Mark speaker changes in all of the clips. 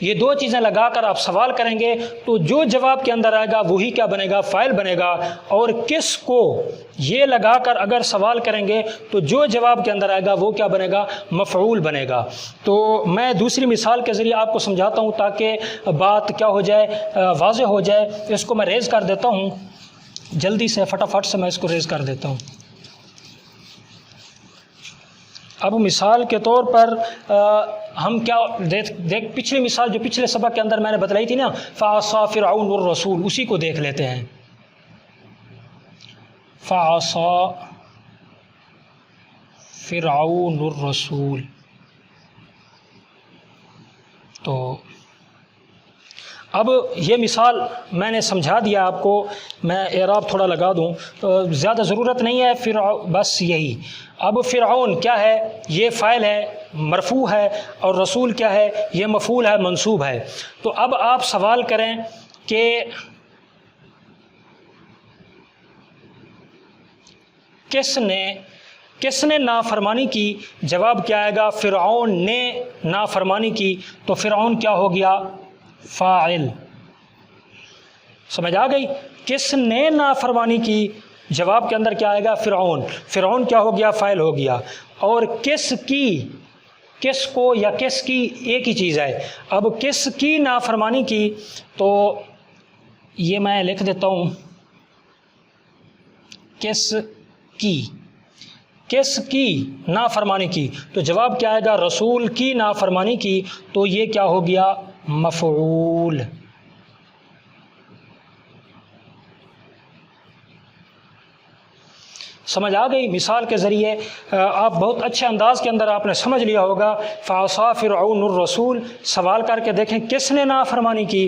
Speaker 1: یہ دو چیزیں لگا کر آپ سوال کریں گے تو جو جواب کے اندر آئے گا وہی کیا بنے گا؟ فاعل بنے گا۔ اور کس کو یہ لگا کر اگر سوال کریں گے تو جو جواب کے اندر آئے گا وہ کیا بنے گا؟ مفعول بنے گا۔ تو میں دوسری مثال کے ذریعے آپ کو سمجھاتا ہوں تاکہ بات کیا ہو جائے؟ واضح ہو جائے۔ اس کو میں ریز کر دیتا ہوں جلدی سے، فٹافٹ سے میں اس کو ریز کر دیتا ہوں۔ اب مثال کے طور پر ہم کیا دیکھ پچھلی مثال جو پچھلے سبق کے اندر میں نے بتلائی تھی نا، فعصا فرعون الرسول، اسی کو دیکھ لیتے ہیں۔ فعصا فرعون الرسول، تو اب یہ مثال میں نے سمجھا دیا آپ کو، میں اعراب تھوڑا لگا دوں، زیادہ ضرورت نہیں ہے، بس یہی۔ اب فرعون کیا ہے؟ یہ فاعل ہے، مرفوع ہے، اور رسول کیا ہے؟ یہ مفعول ہے، منصوب ہے۔ تو اب آپ سوال کریں کہ کس نے نافرمانی کی؟ جواب کیا آئے گا؟ فرعون نے نافرمانی کی، تو فرعون کیا ہو گیا؟ فاعل۔ سمجھ آ گئی؟ کس نے نافرمانی کی، جواب کے اندر کیا آئے گا؟ فرعون۔ فرعون کیا ہو گیا؟ فاعل ہو گیا۔ اور کس کی، کس کو یا کس کی ایک ہی چیز ہے۔ اب کس کی نافرمانی کی، تو یہ میں لکھ دیتا ہوں، کس کی نافرمانی کی، تو جواب کیا آئے گا؟ رسول کی نافرمانی کی، تو یہ کیا ہو گیا؟ مفعول۔ سمجھ آ گئی؟ مثال کے ذریعے آپ بہت اچھے انداز کے اندر آپ نے سمجھ لیا ہوگا۔ فعصا فرعون الرسول، سوال کر کے دیکھیں کس نے نافرمانی کی،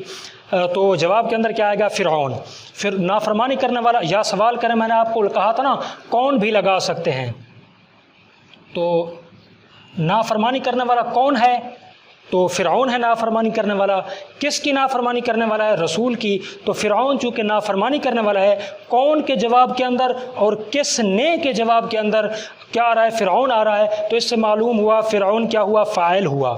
Speaker 1: تو جواب کے اندر کیا آئے گا؟ فرعون۔ پھر نافرمانی کرنے والا، یا سوال کریں، میں نے آپ کو کہا تھا نا کون بھی لگا سکتے ہیں، تو نافرمانی کرنے والا کون ہے؟ تو فرعون ہے نافرمانی کرنے والا۔ کس کی نافرمانی کرنے والا ہے؟ رسول کی۔ تو فرعون چونکہ نافرمانی کرنے والا ہے، کون کے جواب کے اندر اور کس نے کے جواب کے اندر کیا آ رہا ہے؟ فرعون آ رہا ہے، تو اس سے معلوم ہوا فرعون کیا ہوا؟ فاعل ہوا۔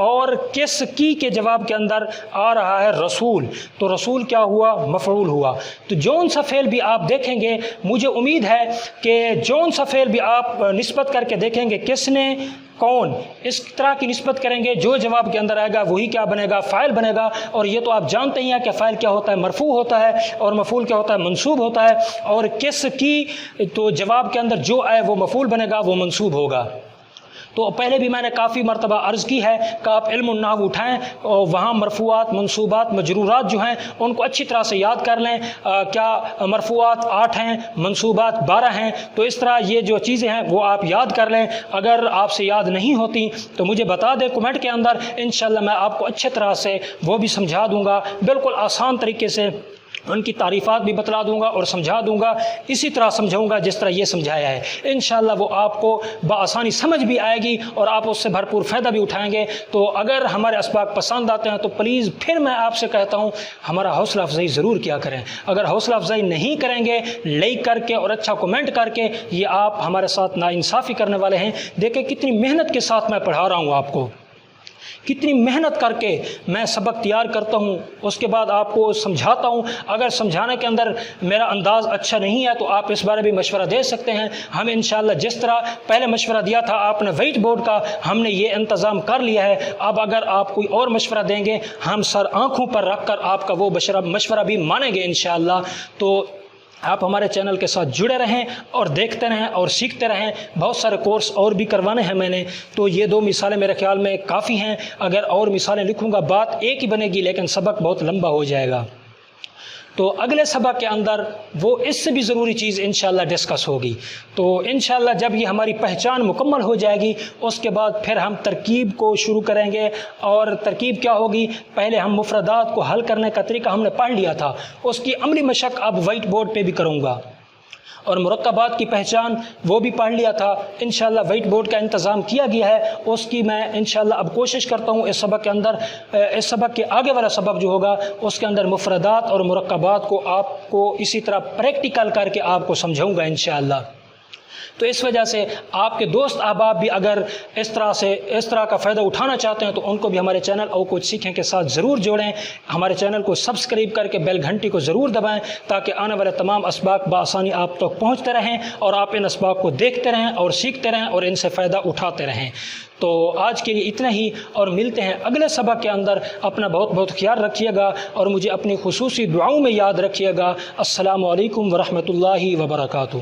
Speaker 1: اور کس کی کے جواب کے اندر آ رہا ہے؟ رسول، تو رسول کیا ہوا؟ مفعول ہوا۔ تو جون سا فعل بھی آپ دیکھیں گے، مجھے امید ہے کہ جون سا فعل بھی آپ نسبت کر کے دیکھیں گے، کس نے، کون، اس طرح کی نسبت کریں گے، جو جواب کے اندر آئے گا وہی کیا بنے گا؟ فاعل بنے گا۔ اور یہ تو آپ جانتے ہی ہیں کہ فاعل کیا ہوتا ہے؟ مرفوع ہوتا ہے، اور مفعول کیا ہوتا ہے؟ منصوب ہوتا ہے۔ اور کس کی، تو جواب کے اندر جو آئے وہ مفعول بنے گا، وہ منصوب ہوگا۔ تو پہلے بھی میں نے کافی مرتبہ عرض کی ہے کہ آپ علم النحو اٹھائیں اور وہاں مرفوعات، منصوبات، مجرورات جو ہیں ان کو اچھی طرح سے یاد کر لیں۔ کیا مرفوعات 8 ہیں، منصوبات 12 ہیں، تو اس طرح یہ جو چیزیں ہیں وہ آپ یاد کر لیں۔ اگر آپ سے یاد نہیں ہوتی تو مجھے بتا دیں کمنٹ کے اندر، انشاءاللہ میں آپ کو اچھے طرح سے وہ بھی سمجھا دوں گا، بالکل آسان طریقے سے ان کی تعریفات بھی بتلا دوں گا اور سمجھا دوں گا، اسی طرح سمجھاؤں گا جس طرح یہ سمجھایا ہے۔ انشاءاللہ وہ آپ کو بآسانی سمجھ بھی آئے گی اور آپ اس سے بھرپور فائدہ بھی اٹھائیں گے۔ تو اگر ہمارے اسباق پسند آتے ہیں تو پلیز پھر میں آپ سے کہتا ہوں ہمارا حوصلہ افزائی ضرور کیا کریں۔ اگر حوصلہ افزائی نہیں کریں گے لائک کر کے اور اچھا کمنٹ کر کے، یہ آپ ہمارے ساتھ ناانصافی کرنے والے ہیں۔ دیکھیں کتنی محنت کے ساتھ میں پڑھا رہا ہوں آپ کو، کتنی محنت کر کے میں سبق تیار کرتا ہوں، اس کے بعد آپ کو سمجھاتا ہوں۔ اگر سمجھانے کے اندر میرا انداز اچھا نہیں ہے تو آپ اس بارے بھی مشورہ دے سکتے ہیں۔ ہم انشاءاللہ جس طرح پہلے مشورہ دیا تھا آپ نے وائٹ بورڈ کا، ہم نے یہ انتظام کر لیا ہے۔ اب اگر آپ کوئی اور مشورہ دیں گے ہم سر آنکھوں پر رکھ کر آپ کا وہ مشورہ بھی مانیں گے انشاءاللہ۔ تو آپ ہمارے چینل کے ساتھ جڑے رہیں اور دیکھتے رہیں اور سیکھتے رہیں۔ بہت سارے کورس اور بھی کروانے ہیں میں نے، تو یہ 2 مثالیں میرے خیال میں کافی ہیں۔ اگر اور مثالیں لکھوں گا بات ایک ہی بنے گی لیکن سبق بہت لمبا ہو جائے گا۔ تو اگلے سبق کے اندر وہ اس سے بھی ضروری چیز انشاءاللہ ڈسکس ہوگی۔ تو انشاءاللہ جب یہ ہماری پہچان مکمل ہو جائے گی اس کے بعد پھر ہم ترکیب کو شروع کریں گے۔ اور ترکیب کیا ہوگی؟ پہلے ہم مفردات کو حل کرنے کا طریقہ ہم نے پڑھ لیا تھا، اس کی عملی مشق اب وائٹ بورڈ پہ بھی کروں گا، اور مرکبات کی پہچان وہ بھی پڑھ لیا تھا۔ انشاءاللہ وائٹ بورڈ کا انتظام کیا گیا ہے، اس کی میں انشاءاللہ اب کوشش کرتا ہوں اس سبق کے اندر، اس سبق کے آگے والا سبق جو ہوگا اس کے اندر مفردات اور مرکبات کو آپ کو اسی طرح پریکٹیکل کر کے آپ کو سمجھاؤں گا انشاءاللہ۔ تو اس وجہ سے آپ کے دوست احباب بھی اگر اس طرح کا فائدہ اٹھانا چاہتے ہیں تو ان کو بھی ہمارے چینل اور کچھ سیکھیں کے ساتھ ضرور جوڑیں. ہمارے چینل کو سبسکرائب کر کے بیل گھنٹی کو ضرور دبائیں تاکہ آنے والے تمام اسباق بآسانی آپ تک پہنچتے رہیں اور آپ ان اسباق کو دیکھتے رہیں اور سیکھتے رہیں اور ان سے فائدہ اٹھاتے رہیں. تو آج کے لیے اتنا ہی، اور ملتے ہیں اگلے سبق کے اندر. اپنا بہت بہت خیال رکھیے گا اور مجھے اپنی خصوصی دعاؤں میں یاد رکھیے گا. السلام علیکم ورحمۃ اللہ وبرکاتہ.